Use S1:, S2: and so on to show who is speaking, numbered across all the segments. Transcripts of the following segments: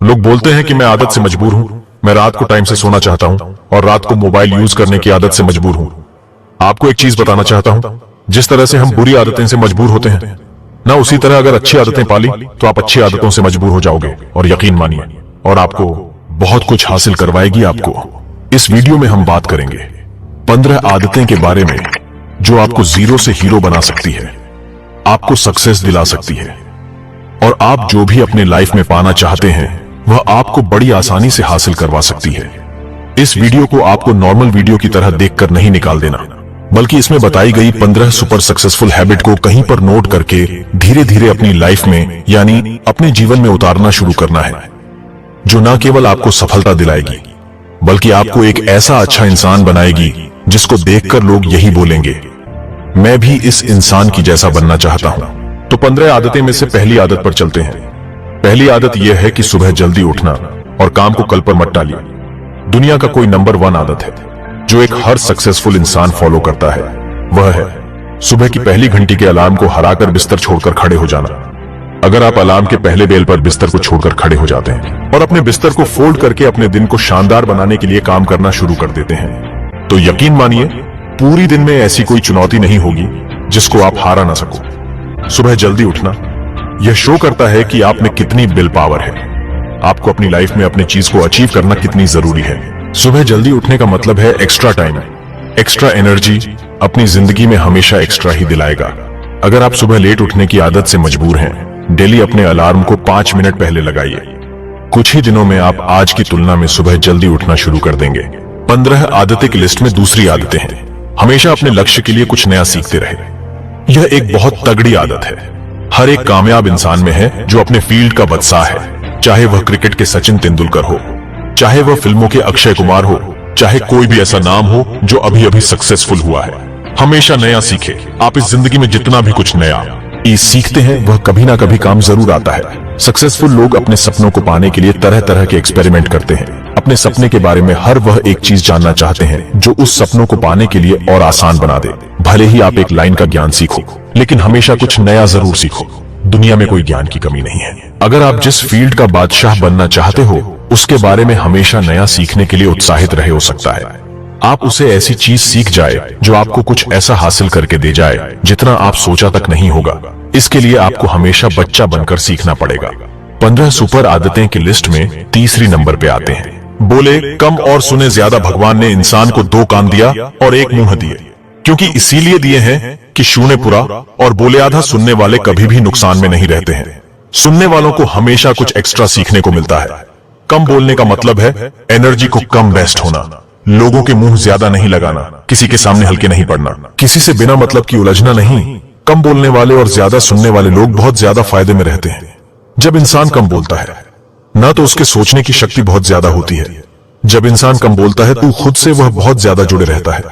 S1: लोग बोलते हैं कि मैं आदत से मजबूर हूं, मैं रात को टाइम से सोना चाहता हूं और रात को मोबाइल यूज करने की आदत से मजबूर हूं। आपको एक चीज बताना चाहता हूं, जिस तरह से हम बुरी आदतें से मजबूर होते हैं ना, उसी तरह अगर अच्छी आदतें पाली तो आप अच्छी आदतों से मजबूर हो जाओगे। और यकीन मानिए, और आपको बहुत कुछ हासिल करवाएगी। आपको इस वीडियो में हम बात करेंगे 15 आदतें के बारे में जो आपको जीरो से हीरो बना सकती है, आपको सक्सेस दिला सकती है, और आप जो भी अपने लाइफ में पाना चाहते हैं वह आपको बड़ी आसानी से हासिल करवा सकती है। इस वीडियो को आपको नॉर्मल वीडियो की तरह देखकर नहीं निकाल देना, बल्कि इसमें बताई गई 15 सुपर सक्सेसफुल हैबिट को कहीं पर नोट करके धीरे धीरे अपनी लाइफ में यानी अपने जीवन में उतारना शुरू करना है, जो न केवल आपको सफलता दिलाएगी बल्कि आपको एक ऐसा अच्छा इंसान बनाएगी जिसको देखकर लोग यही बोलेंगे, मैं भी इस इंसान की जैसा बनना चाहता हूं। तो 15 आदतें में से पहली आदत पर चलते हैं। पहली आदत यह है कि सुबह जल्दी उठना और काम को कल पर मत टालिए। दुनिया का कोई नंबर 1 आदत है जो एक हर सक्सेसफुल इंसान फॉलो करता है, वह है सुबह की पहली घंटी के अलार्म को हराकर बिस्तर छोड़कर खड़े हो जाना। अगर आप अलार्म के पहले बेल पर बिस्तर को छोड़कर खड़े हो जाते हैं और अपने बिस्तर को फोल्ड करके अपने दिन को शानदार बनाने के लिए काम करना शुरू कर देते हैं, तो यकीन मानिए पूरी दिन में ऐसी कोई चुनौती नहीं होगी जिसको आप हारा ना सको। सुबह जल्दी उठना यह शो करता है कि आप में कितनी विल पावर है, आपको अपनी लाइफ में अपनी चीज को अचीव करना कितनी जरूरी है। सुबह जल्दी उठने का मतलब है एक्स्ट्रा टाइम, एक्स्ट्रा एनर्जी अपनी जिंदगी में हमेशा एक्स्ट्रा ही दिलाएगा। अगर आप सुबह लेट उठने की आदत से मजबूर हैं, डेली अपने अलार्म को 5 मिनट पहले लगाइए। कुछ ही दिनों में आप आज की तुलना में सुबह जल्दी उठना शुरू कर देंगे। 15 आदतें की लिस्ट में दूसरी आदतें हैं हमेशा अपने लक्ष्य के लिए कुछ नया सीखते रहे। यह एक बहुत तगड़ी आदत है, हर एक कामयाब इंसान में है जो अपने फील्ड का बादशाह है, चाहे वह क्रिकेट के सचिन तेंदुलकर हो, चाहे वह फिल्मों के अक्षय कुमार हो, चाहे कोई भी ऐसा नाम हो जो अभी अभी सक्सेसफुल हुआ है। हमेशा नया सीखे। आप इस जिंदगी में जितना भी कुछ नया सीखते हैं वह कभी ना कभी काम जरूर आता है। सक्सेसफुल लोग अपने सपनों को पाने के लिए तरह तरह के एक्सपेरिमेंट करते हैं। अपने सपने के बारे में हर वह एक चीज जानना चाहते हैं जो उस सपनों को पाने के लिए और आसान बना दे। भले ही आप एक लाइन का ज्ञान सीखो, लेकिन हमेशा कुछ नया जरूर सीखो। दुनिया में कोई ज्ञान की कमी नहीं है। अगर आप जिस फील्ड का बादशाह बनना चाहते हो उसके बारे में हमेशा नया सीखने के लिए उत्साहित रहे, हो सकता है आप उसे ऐसी चीज सीख जाए जो आपको कुछ ऐसा हासिल करके दे जाए जितना आप सोचा तक नहीं होगा। इसके लिए आपको हमेशा बच्चा बनकर सीखना पड़ेगा। 15 सुपर आदतें की लिस्ट में तीसरी नंबर पे आते हैं, बोले कम और सुने ज्यादा। भगवान ने इंसान को 2 कान दिया और 1 मुंह दिए, क्योंकि इसीलिए दिए हैं कि सुने पूरा और बोले आधा। सुनने वाले कभी भी नुकसान में नहीं रहते हैं। सुनने वालों को हमेशा कुछ एक्स्ट्रा सीखने को मिलता है। कम बोलने का मतलब है एनर्जी को कम वेस्ट होना, लोगों के मुंह ज्यादा नहीं लगाना, किसी के सामने हल्के नहीं पड़ना, किसी से बिना मतलब की उलझना नहीं। कम बोलने वाले और ज्यादा सुनने वाले लोग बहुत ज्यादा फायदे में रहते हैं। जब इंसान कम बोलता है ना तो उसके सोचने की शक्ति बहुत ज्यादा होती है। जब इंसान कम बोलता है तो खुद से वह बहुत ज्यादा जुड़े रहता है।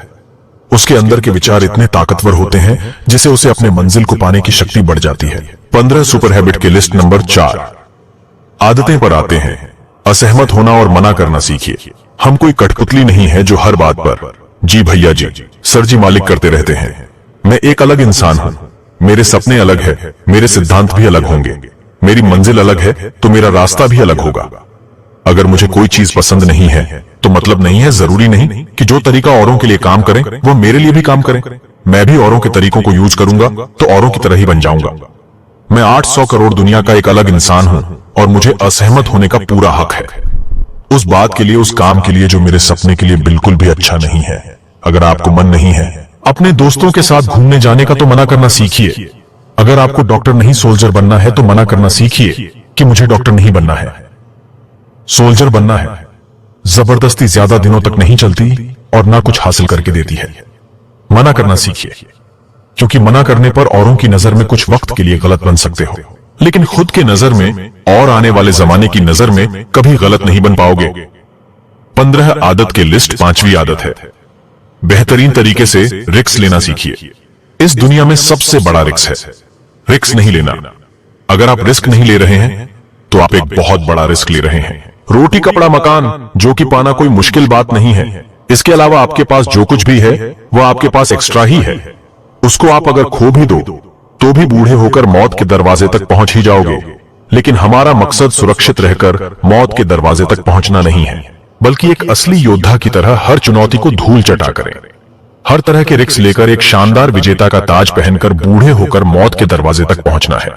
S1: उसके अंदर के विचार इतने ताकतवर होते हैं जिससे उसे अपने मंजिल को पाने की शक्ति बढ़ जाती है। 15 सुपर हैबिट के लिस्ट नंबर 4 आदतें पर आते हैं। असहमत होना और मना करना सीखिए। हम कोई कठपुतली नहीं है जो हर बात पर जी भैया जी, सर जी मालिक करते रहते हैं। मैं एक अलग इंसान हूं, मेरे सपने अलग है, मेरे सिद्धांत भी अलग होंगे, मेरी मंजिल अलग है तो मेरा रास्ता भी अलग होगा। अगर मुझे कोई चीज पसंद नहीं है तो मतलब नहीं है, जरूरी नहीं कि जो तरीका औरों के लिए काम करें वो मेरे लिए भी काम करें। मैं भी औरों के तरीकों को यूज करूंगा तो औरों की तरह ही बन जाऊंगा। मैं 800 करोड़ दुनिया का एक अलग इंसान हूं और मुझे असहमत होने का पूरा हक है, उस बात के लिए, उस काम के लिए जो मेरे सपने के लिए बिल्कुल भी अच्छा नहीं है। अगर आपको मन नहीं है अपने दोस्तों के साथ घूमने जाने का तो मना करना सीखिए। अगर आपको डॉक्टर नहीं सोल्जर बनना है तो मना करना सीखिए कि मुझे डॉक्टर नहीं बनना है, सोल्जर बनना है। जबरदस्ती ज्यादा दिनों तक नहीं चलती और ना कुछ हासिल करके देती है। मना करना सीखिए, क्योंकि मना करने पर औरों की नजर में कुछ वक्त के लिए गलत बन सकते हो, लेकिन खुद के नजर में और आने वाले जमाने की नजर में कभी गलत नहीं बन पाओगे। 15 आदत के लिस्ट 5वीं आदत है, बेहतरीन तरीके से रिस्क लेना सीखिए। इस दुनिया में सबसे बड़ा रिस्क है रिस्क नहीं लेना। अगर आप रिस्क नहीं ले रहे हैं तो आप एक बहुत बड़ा रिस्क ले रहे हैं। रोटी कपड़ा मकान जो कि पाना कोई मुश्किल बात नहीं है। इसके अलावा आपके पास जो कुछ भी है वह आपके पास एक्स्ट्रा ही है। उसको आप अगर खो भी दो तो भी बूढ़े होकर मौत के दरवाजे तक पहुंच ही जाओगे। लेकिन हमारा मकसद सुरक्षित रहकर मौत के दरवाजे तक पहुंचना नहीं है, बल्कि एक असली योद्धा की तरह हर चुनौती को धूल चटा करें। हर तरह के रिस्क लेकर एक शानदार विजेता का ताज पहनकर बूढ़े होकर मौत के दरवाजे तक पहुंचना है।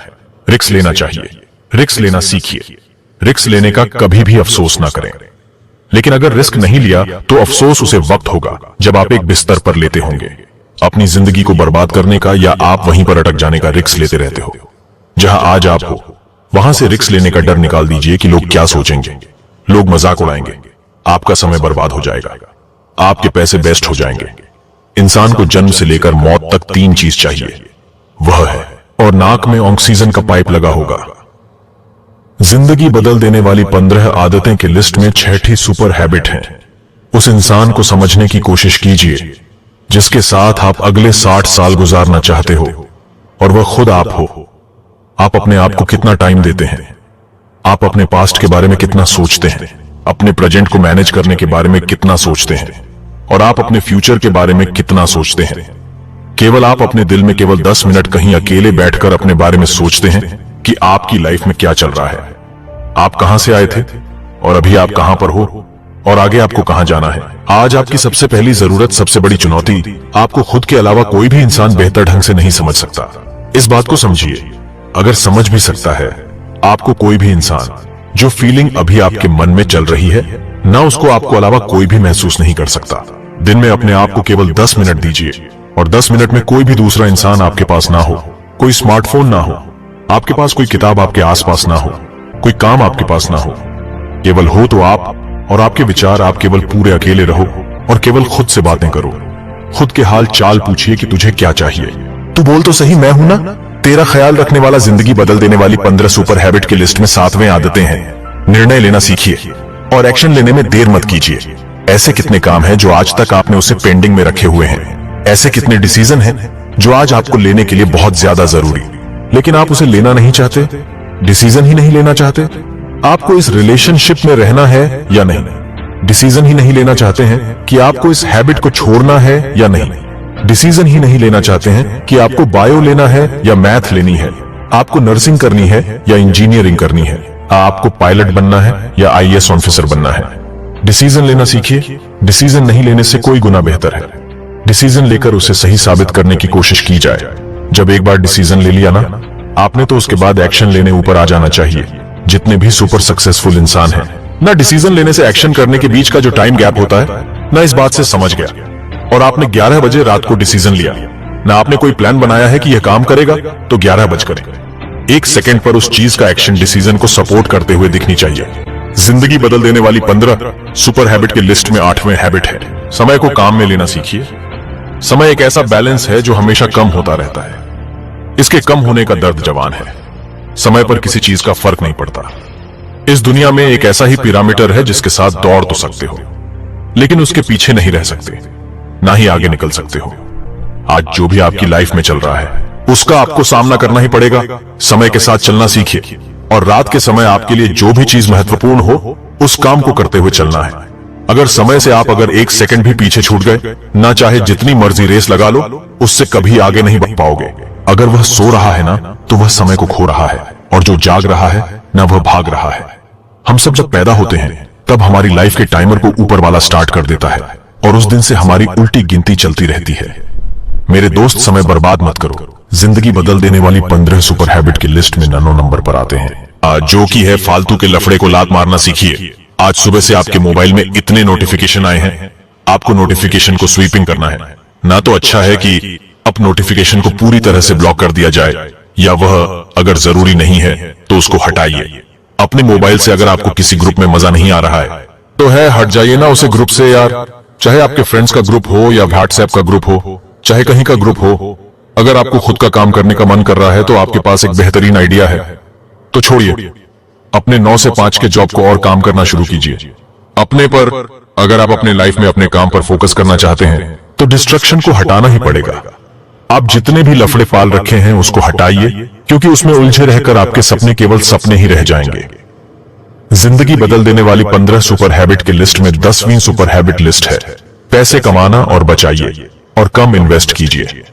S1: रिस्क लेना चाहिए, रिस्क लेना सीखिए। रिस्क लेने का कभी भी अफसोस ना करें, लेकिन अगर रिस्क नहीं लिया तो अफसोस उसे वक्त होगा जब आप एक बिस्तर पर लेते होंगे। अपनी जिंदगी को बर्बाद करने का या आप वहीं पर अटक जाने का रिस्क लेते रहते हो। जहां आज आप हो वहां से रिस्क लेने का डर निकाल दीजिए कि लोग क्या सोचेंगे। लोग मजाक उड़ाएंगे, आपका समय बर्बाद हो जाएगा, आपके पैसे वेस्ट हो जाएंगे। इंसान को जन्म से लेकर मौत तक 3 चीज चाहिए, वह है और नाक में ऑक्सीजन का पाइप लगा होगा। जिंदगी बदल देने वाली 15 आदतें की लिस्ट में 6ठी सुपर हैबिट है। उस इंसान को समझने की कोशिश कीजिए जिसके साथ आप अगले 60 साल गुजारना चाहते हो, और वह खुद आप हो। आप अपने आप को कितना टाइम देते हैं, आप अपने पास्ट के बारे में कितना सोचते हैं, अपने प्रेजेंट को मैनेज करने के बारे में कितना सोचते हैं, और आप अपने फ्यूचर के बारे में कितना सोचते हैं। केवल आप अपने दिल में केवल 10 मिनट कहीं अकेले बैठकर अपने बारे में सोचते हैं कि आपकी लाइफ में क्या चल रहा है, आप कहां से आए थे और अभी आप कहां पर हो और आगे आपको कहां जाना है। आज आपकी सबसे पहली जरूरत, सबसे बड़ी चुनौती आपको खुद के अलावा कोई भी इंसान बेहतर ढंग से नहीं समझ सकता। इस बात को समझिए, अगर समझ भी सकता है आपको कोई भी इंसान, जो फीलिंग अभी आपके मन में चल रही है ना, उसको आपको अलावा कोई भी महसूस नहीं कर सकता। दिन में अपने आप को केवल 10 मिनट दीजिए, और 10 मिनट में कोई भी दूसरा इंसान आपके पास ना हो, कोई स्मार्टफोन ना हो, आपके पास कोई किताब आपके आसपास ना हो, कोई काम आपके पास ना हो, केवल हो तो आप और आपके विचार। आप केवल पूरे अकेले रहो और केवल खुद से बातें करो। खुद के हाल चाल पूछिए कि तुझे क्या चाहिए। तू बोल तो सही, मैं हूं ना। तेरा ख्याल रखने वाला जिंदगी बदल देने वाली 15 सुपर हैबिट की लिस्ट में 7वें आदतें हैं। निर्णय लेना सीखिए और एक्शन लेने में देर मत कीजिए। ऐसे कितने काम हैं जो आज तक आपने उसे पेंडिंग में रखे हुए हैं। ऐसे कितने डिसीजन हैं जो आज आपको लेने के लिए बहुत ज्यादा जरूरी, लेकिन आप उसे लेना नहीं चाहते, डिसीजन ही नहीं लेना चाहते। आपको इस रिलेशनशिप में रहना है या नहीं, डिसीजन ही नहीं लेना चाहते हैं कि आपको इस हैबिट को छोड़ना है या नहीं, डिसीजन ही नहीं लेना चाहते हैं कि आपको बायो लेना है या मैथ लेनी है, आपको नर्सिंग करनी है या इंजीनियरिंग करनी है, आपको पायलट बनना है या IAS ऑफिसर बनना है। डिसीजन लेना सीखिए। डिसीजन नहीं लेने से कोई गुना बेहतर है। डिसीजन लेकर उसे सही साबित करने की कोशिश की जाए। जब एक बार डिसीजन ले लिया ना आपने, तो उसके बाद एक्शन लेने ऊपर आ जाना चाहिए। जितने भी सुपर सक्सेसफुल इंसान हैं, ना डिसीजन लेने से एक्शन करने के बीच का जो टाइम गैप होता है ना, इस बात से समझ गया। और आपने 11 बजे रात को डिसीजन लिया, ना आपने कोई प्लान बनाया है कि यह काम करेगा तो 11 बज करे। 1 सेकंड पर उस चीज का एक्शन डिसीजन को सपोर्ट करते हुए दिखनी चाहिए। जिंदगी बदल देने वाली 15 सुपर हैबिट की लिस्ट में 8वें हैबिट है, समय को काम में लेना सीखिए। समय एक ऐसा बैलेंस है जो हमेशा कम होता रहता है। इसके कम होने का दर्द जवान है। समय पर किसी चीज का फर्क नहीं पड़ता। इस दुनिया में एक ऐसा ही पिरामीटर है जिसके साथ दौड़ तो सकते हो, लेकिन उसके पीछे नहीं रह सकते, ना ही आगे निकल सकते हो। आज जो भी आपकी लाइफ में चल रहा है उसका आपको सामना करना ही पड़ेगा। समय के साथ चलना सीखिए, और रात के समय आपके लिए जो भी चीज महत्वपूर्ण हो उस काम को करते हुए चलना है। अगर समय से आप अगर 1 सेकंड भी पीछे छूट गए, ना चाहे जितनी मर्जी रेस लगा लो, उससे कभी आगे नहीं बढ़ पाओगे। अगर वह सो रहा है ना, तो वह समय को खो रहा है, और जो जाग रहा है ना, वह भाग रहा है। हम सब जब पैदा होते हैं तब हमारी लाइफ के टाइमर को ऊपर वाला स्टार्ट कर देता है, और उस दिन से हमारी उल्टी गिनती चलती रहती है। मेरे दोस्त, समय बर्बाद मत करो। जिंदगी बदल देने वाली 15 सुपर हैबिट की लिस्ट में 9 नंबर पर आते हैं, जो कि है फालतू के लफड़े को लात मारना सीखिए। आज सुबह से आपके मोबाइल में इतने नोटिफिकेशन आए हैं, आपको नोटिफिकेशन को स्वीपिंग करना है। ना तो अच्छा है कि अब नोटिफिकेशन को पूरी तरह से ब्लॉक कर दिया जाए, या वह अगर जरूरी नहीं है तो उसको हटाइए। अपने मोबाइल से अगर आपको किसी ग्रुप में मजा नहीं आ रहा है तो हट जाइए ना उसे ग्रुप से यार। चाहे आपके फ्रेंड्स का ग्रुप हो या व्हाट्सएप का ग्रुप हो, चाहे कहीं का ग्रुप हो। अगर आपको खुद का काम करने का मन कर रहा है तो आपके पास एक बेहतरीन आइडिया है, तो छोड़िए। अपने 9 से 5 के जॉब को और काम करना शुरू कीजिए अपने पर। अगर आप अपने लाइफ में अपने काम पर फोकस करना चाहते हैं तो डिस्ट्रक्शन को हटाना ही पड़ेगा। आप जितने भी लफड़े पाल रखे हैं उसको हटाइए, क्योंकि उसमें उलझे रहकर आपके सपने केवल सपने ही रह जाएंगे। जिंदगी बदल देने वाली 15 सुपर हैबिट की लिस्ट में 10वीं सुपर हैबिट लिस्ट है, पैसे कमाना और बचाइए और कम इन्वेस्ट कीजिए।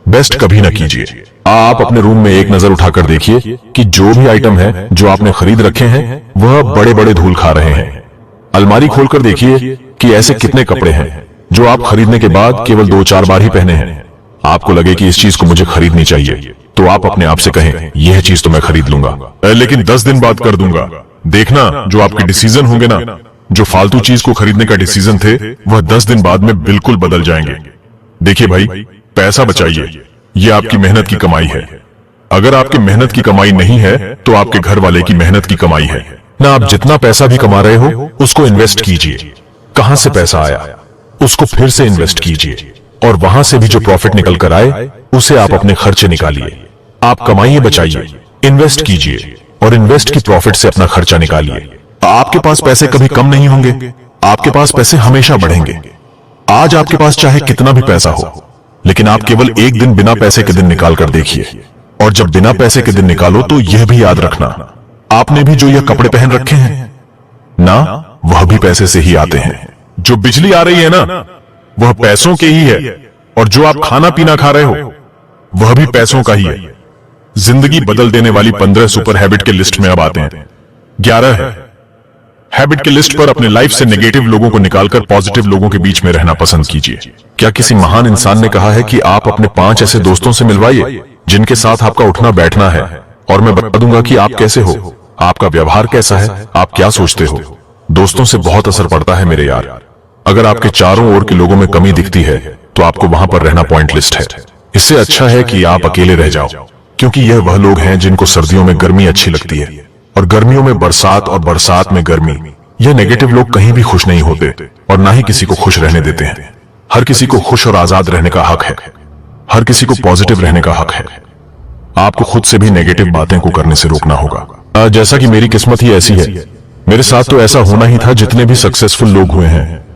S1: बेस्ट कभी ना कीजिए। आप अपने रूम में एक नजर उठाकर देखिए कि जो भी आइटम है जो आपने खरीद रखे हैं वह बड़े बड़े धूल खा रहे हैं। अलमारी खोलकर देखिए कि ऐसे कितने कपड़े हैं जो आप खरीदने के बाद केवल 2-4 बार ही पहने हैं। आपको लगे कि इस चीज को मुझे खरीदनी चाहिए तो आप अपने आप से कहें यह चीज तो मैं खरीद लूंगा, लेकिन 10 दिन बाद कर दूंगा। देखना जो आपके डिसीजन होंगे ना, जो फालतू चीज को खरीदने का डिसीजन थे वह 10 दिन बाद में बिल्कुल बदल जाएंगे। देखिए भाई, पैसा बचाइए, ये आपकी मेहनत की कमाई है। अगर आपकी मेहनत की कमाई नहीं है तो आपके घर वाले की मेहनत की कमाई है ना। आप जितना पैसा भी कमा रहे हो उसको इन्वेस्ट कीजिए। कहां से पैसा आया उसको फिर से इन्वेस्ट कीजिए, और वहां से भी जो प्रॉफिट निकल कर आए उसे आप अपने खर्चे निकालिए। आप कमाइए, बचाइए, इन्वेस्ट कीजिए और इन्वेस्ट की प्रॉफिट से अपना खर्चा निकालिए। आपके पास पैसे कभी कम नहीं होंगे, आपके पास पैसे हमेशा बढ़ेंगे। आज आपके पास चाहे कितना भी पैसा हो, लेकिन आप केवल एक दिन बिना पैसे के दिन निकाल कर देखिए, और जब बिना पैसे के दिन निकालो तो यह भी याद रखना, आपने भी जो यह कपड़े पहन रखे हैं ना, वह भी पैसे से ही आते हैं। जो बिजली आ रही है ना वह पैसों के ही है, और जो आप खाना पीना खा रहे हो वह भी पैसों का ही है। जिंदगी बदल देने वाली 15 सुपर हैबिट के लिस्ट में अब आते हैं 11 है। हैबिट के लिस्ट पर अपने लाइफ से नेगेटिव लोगों को निकालकर पॉजिटिव लोगों के बीच में रहना पसंद कीजिए। क्या किसी महान इंसान ने कहा है कि आप अपने 5 ऐसे दोस्तों से मिलवाइए जिनके साथ आपका उठना बैठना है, और मैं बता दूंगा कि आप कैसे हो, आपका व्यवहार कैसा है, आप क्या सोचते हो। दोस्तों से बहुत असर पड़ता है मेरे यार। अगर आपके चारों ओर के लोगों में कमी दिखती है तो आपको वहां पर रहना पॉइंट लिस्ट है। इससे अच्छा है कि आप अकेले रह जाओ, क्योंकि यह वह लोग हैं जिनको सर्दियों में गर्मी अच्छी लगती है और गर्मियों में बरसात और बरसात में गर्मी। यह नेगेटिव लोग कहीं भी खुश नहीं होते और ना ही किसी को खुश रहने देते हैं। हर किसी को खुश और आजाद रहने का हक है, हर किसी को पॉजिटिव रहने का हक है। आपको खुद से भी नेगेटिव बातें को करने से रोकना होगा। जैसा कि मेरी किस्मत ही ऐसी है, मेरे साथ तो ऐसा होना ही था। जितने भी सक्सेसफुल लोग हुए हैं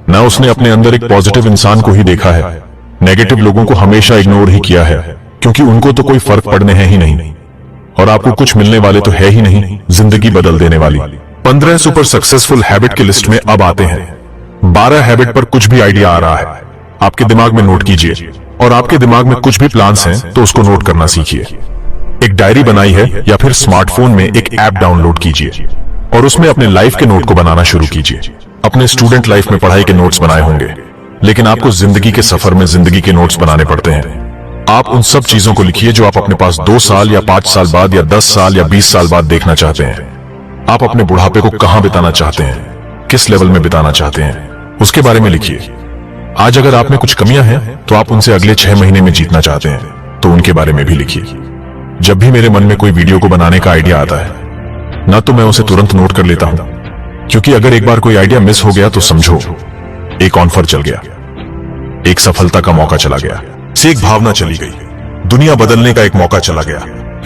S1: ना, उसने अपने अंदर एक पॉजिटिव इंसान को ही देखा है। नेगेटिव लोगों को हमेशा इग्नोर ही किया है, क्योंकि उनको तो कोई फर्क पड़ने है ही नहीं, और आपको कुछ मिलने वाले तो है ही नहीं जिंदगी बदल देने वाली। 15 सुपर सक्सेसफुल हैबिट की लिस्ट में अब आते हैं 12 हैबिट पर कुछ भी आइडिया आ रहा है आपके दिमाग में नोट कीजिए, और आपके दिमाग में कुछ भी प्लान्स हैं तो उसको नोट करना सीखिए। एक डायरी बनाई है या फिर स्मार्टफोन में एक ऐप डाउनलोड कीजिए और उसमें अपने लाइफ के नोट को बनाना शुरू कीजिए। अपने स्टूडेंट लाइफ में पढ़ाई के नोट्स बनाए होंगे, लेकिन आपको जिंदगी के सफर में जिंदगी के नोट्स बनाने पड़ते हैं। आप उन सब चीजों को लिखिए जो आप अपने पास 2 साल या 5 साल बाद या 10 साल या 20 साल बाद देखना चाहते हैं। आप अपने बुढ़ापे को कहां बिताना चाहते हैं, किस लेवल में बिताना चाहते हैं, उसके बारे में लिखिए। आज अगर आप में कुछ कमियां हैं तो आप उनसे अगले 6 महीने में जीतना चाहते हैं तो उनके बारे में भी लिखिए। जब भी मेरे मन में कोई वीडियो को बनाने का आइडिया आता है ना, तो मैं उसे तुरंत नोट कर लेता हूं, क्योंकि अगर एक बार कोई आइडिया मिस हो गया तो समझो एक ऑफर चल गया, एक सफलता का मौका चला गया, से एक भावना चली गई, दुनिया बदलने का एक मौका चला गया,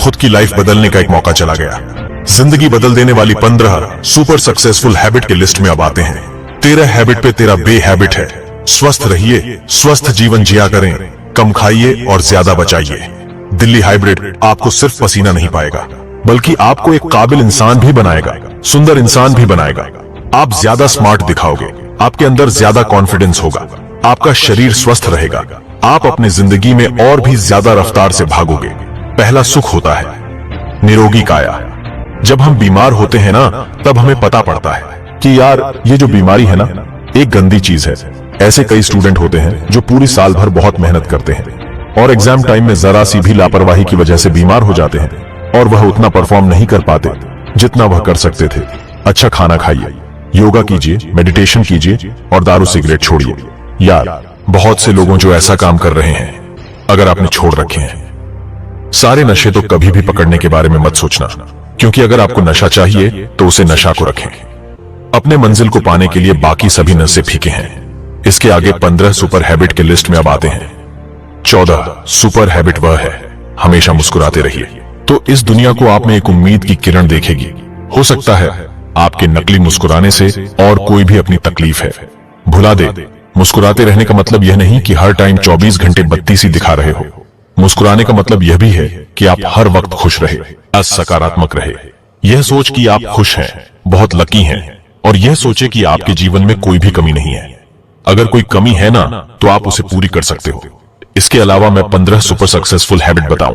S1: खुद की लाइफ बदलने का एक मौका चला गया। जिंदगी बदल देने वाली 15 सुपर सक्सेसफुल हैबिट के लिस्ट में अब आते हैं 13 हैबिट पे 13 बे हैबिट है। स्वस्थ रहिए, स्वस्थ जीवन जिया करें, कम खाइए और ज्यादा बचाइए। दिल्ली हाइब्रिड आपको सिर्फ पसीना नहीं पाएगा, बल्कि आपको एक काबिल इंसान भी बनाएगा, सुंदर इंसान भी बनाएगा। आप ज्यादा स्मार्ट दिखाओगे, आपके अंदर ज्यादा कॉन्फिडेंस होगा, आपका शरीर स्वस्थ रहेगा, आप अपनी जिंदगी में और भी ज्यादा रफ्तार से भागोगे। पहला सुख होता है निरोगी काया। जब हम बीमार होते हैं ना, तब हमें पता पड़ता है कि यार ये जो बीमारी है ना, एक गंदी चीज है। ऐसे कई स्टूडेंट होते हैं जो पूरी साल भर बहुत मेहनत करते हैं और एग्जाम टाइम में जरा सी भी लापरवाही की वजह से बीमार हो जाते हैं, और वह उतना परफॉर्म नहीं कर पाते जितना वह कर सकते थे। अच्छा खाना खाइए, योगा कीजिए, मेडिटेशन कीजिए और दारू सिगरेट छोड़िए। यार बहुत से लोगों जो ऐसा काम कर रहे हैं, अगर आपने छोड़ रखे हैं। सारे नशे तो कभी भी पकड़ने के बारे में मत सोचना, क्योंकि अगर आपको नशा चाहिए तो उसे नशा को रखें। अपने मंजिल को पाने के लिए बाकी सभी नशे फीके हैं। इसके आगे 15 सुपर हैबिट के लिस्ट में अब आते हैं 14 सुपर हैबिट वह है हमेशा मुस्कुराते रहिए। तो इस दुनिया को आप में एक उम्मीद की किरण देखेगी। हो सकता है आपके नकली मुस्कुराने से और कोई भी अपनी तकलीफ है भुला दे। मुस्कुराते रहने का मतलब यह नहीं कि हर टाइम 24 घंटे बत्ती सी दिखा रहे हो। मुस्कुराने का मतलब यह भी है कि आप हर वक्त खुश रहे, सकारात्मक रहे। यह सोच कि आप खुश हैं, बहुत लकी हैं, और यह सोचे कि आपके जीवन में कोई भी कमी नहीं है। अगर कोई कमी है ना, तो आप उसे पूरी कर सकते हो। इसके अलावा मैं 15 सुपर सक्सेसफुल हैबिट बताऊं,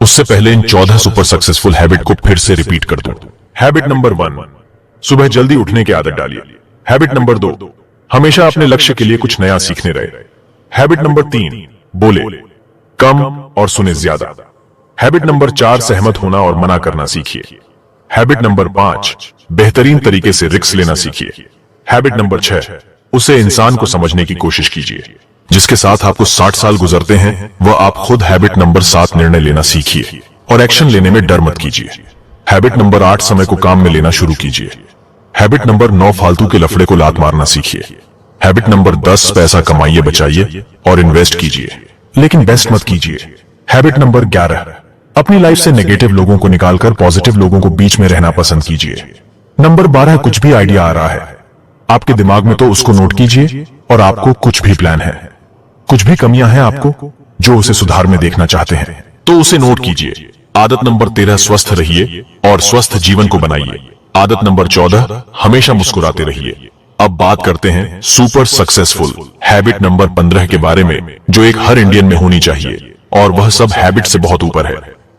S1: उससे पहले इन 14 सुपर सक्सेसफुल हैबिट को फिर से रिपीट कर दूं। हैबिट नंबर 1, सुबह जल्दी उठने की आदत डालिए। हैबिट नंबर 2, हमेशा अपने लक्ष्य के लिए कुछ नया सीखने रहे। हैबिट नंबर 3, बोले कम और सुने ज्यादा। हैबिट नंबर 4, सहमत होना और मना करना सीखिए। हैबिट नंबर 5, बेहतरीन तरीके से रिस्क लेना सीखिए। हैबिट नंबर 6, उसे इंसान को समझने की कोशिश कीजिए जिसके साथ आपको 60 साल गुजरते हैं, वह आप खुद। हैबिट नंबर 7, निर्णय लेना सीखिए और एक्शन लेने में डर मत कीजिए। हैबिट नंबर 8, समय को काम में लेना शुरू कीजिए। हैबिट नंबर 9, फालतू के लफड़े को लात मारना सीखिए। हैबिट नंबर 10, पैसा कमाइए, बचाइए और इन्वेस्ट कीजिए, लेकिन बेस्ट मत कीजिए। हैबिट नंबर 11, अपनी लाइफ से नेगेटिव लोगों को निकालकर पॉजिटिव लोगों को बीच में रहना पसंद कीजिए। नंबर 12, कुछ भी आइडिया आ रहा है आपके दिमाग में तो उसको नोट कीजिए और आपको कुछ भी प्लान है, कुछ भी कमियां हैं आपको जो उसे सुधार में देखना चाहते हैं तो उसे नोट कीजिए। आदत नंबर 13, स्वस्थ रहिए और स्वस्थ जीवन को बनाइए। आदत नंबर 14, हमेशा मुस्कुराते रहिए। अब बात करते हैं सुपर सक्सेसफुल हैबिट नंबर 15 के बारे में, जो एक हर इंडियन में होनी चाहिए और वह सब हैबिट से बहुत ऊपर है।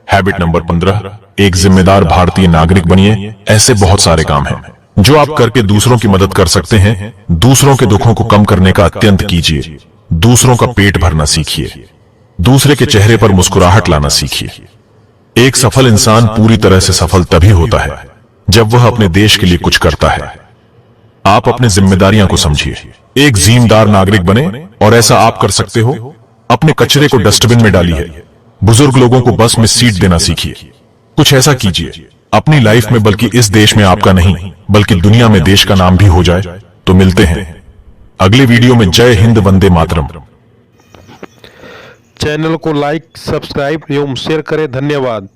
S1: हैबिट नंबर 15, एक जिम्मेदार भारतीय नागरिक बनिए। ऐसे बहुत सारे काम हैं जो आप करके दूसरों की मदद कर सकते हैं। दूसरों के दुखों को कम करने का अत्यंत कीजिए। दूसरों का पेट भरना सीखिए। दूसरे के चेहरे पर मुस्कुराहट लाना सीखिए। एक सफल इंसान पूरी तरह से सफल तभी होता है जब वह अपने देश के लिए कुछ करता है। आप अपनी जिम्मेदारियां को समझिए, एक जिम्मेदार नागरिक बने और ऐसा आप कर सकते हो। अपने कचरे को डस्टबिन में डालिए। बुजुर्ग लोगों को बस में सीट देना सीखिए। कुछ ऐसा कीजिए अपनी लाइफ में, बल्कि इस देश में आपका नहीं बल्कि दुनिया में देश का नाम भी हो जाए। तो मिलते हैं अगले वीडियो में। जय हिंद, वंदे मातरम।
S2: चैनल को लाइक, सब्सक्राइब एवं शेयर करें। धन्यवाद।